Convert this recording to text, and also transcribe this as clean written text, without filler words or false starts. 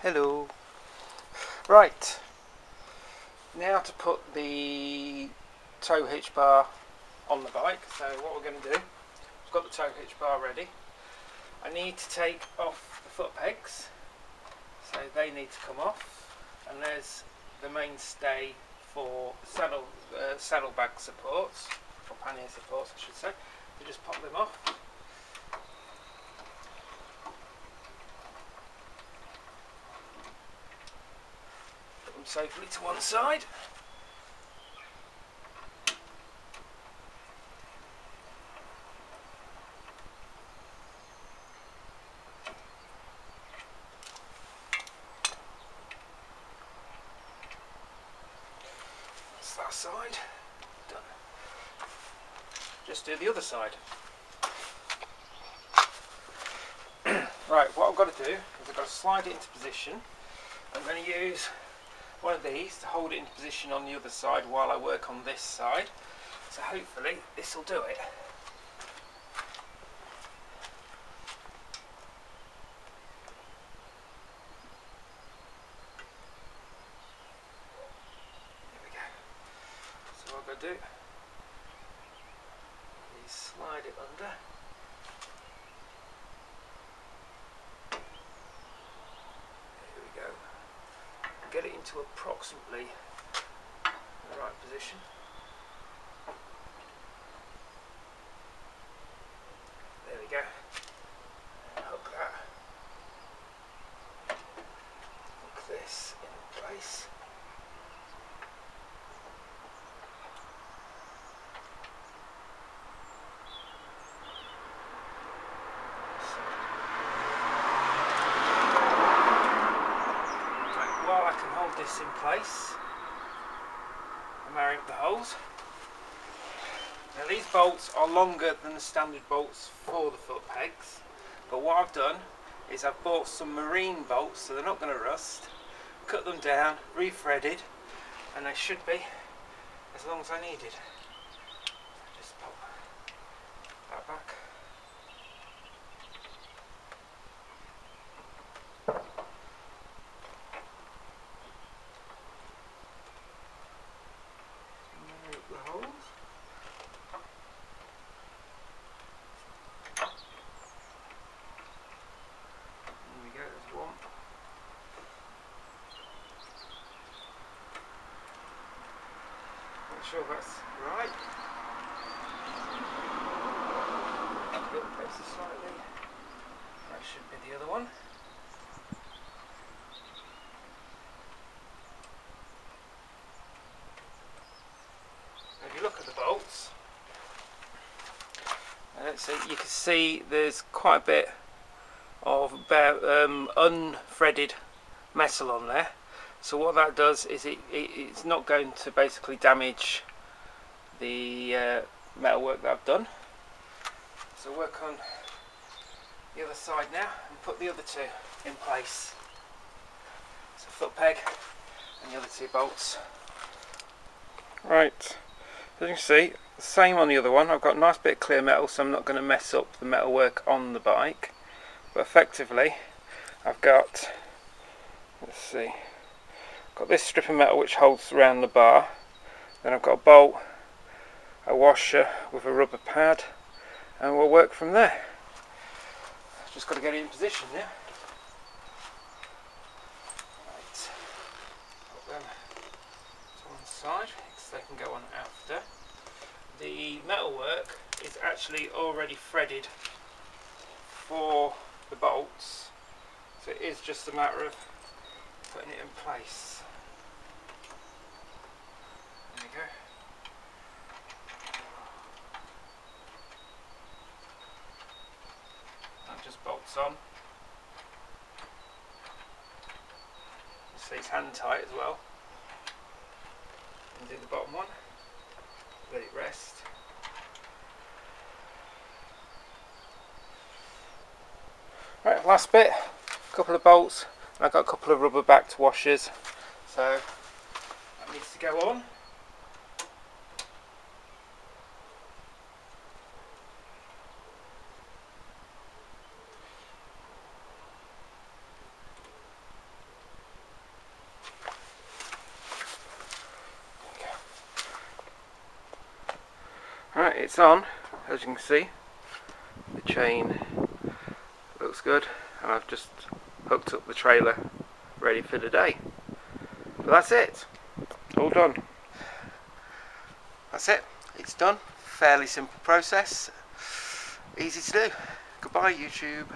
Hello. Right, now to put the tow hitch bar on the bike. So what we're going to do, I've got the tow hitch bar ready. I need to take off the foot pegs, so they need to come off, and there's the mainstay for saddlebag supports, or pannier supports I should say. So just pop them off. Put them safely to one side. That's that side done. Just do the other side. Right, what I've got to do is I've got to slide it into position. I'm going to use one of these to hold it into position on the other side while I work on this side. So hopefully this will do it. There we go. So what I've got to do is slide it under. Get it into approximately the right position. There we go. Hook that. Hook this in place. While I can hold this in place, I marry up the holes. Now these bolts are longer than the standard bolts for the foot pegs, but what I've done is I've bought some marine bolts so they're not going to rust, cut them down, re-threaded, and they should be as long as I needed. Just pop that back. The holes. There we go, there's one. Make sure that's right. A bit closer slightly. That should be the other one. If you look at the bolts, so you can see there's quite a bit of unthreaded metal on there. So what that does is it's not going to basically damage the metalwork that I've done. So work on the other side now and put the other two in place. So foot peg and the other two bolts. Right. As you can see, the same on the other one. I've got a nice bit of clear metal, so I'm not going to mess up the metalwork on the bike. But effectively, I've got, let's see, got this strip of metal which holds around the bar. Then I've got a bolt, a washer with a rubber pad, and we'll work from there. Just got to get it in position now. Right, put them to one side so they can go on after. The metalwork is actually already threaded for the bolts, so it is just a matter of putting it in place. There we go. That just bolts on. You see it's hand tight as well. And do the bottom one. Let it rest. Right, last bit, a couple of bolts, and I've got a couple of rubber backed washers, so that needs to go on. Right, it's on, as you can see. The chain looks good, and I've just hooked up the trailer ready for the day. But that's it, all done. That's it, it's done. Fairly simple process, easy to do. Goodbye YouTube.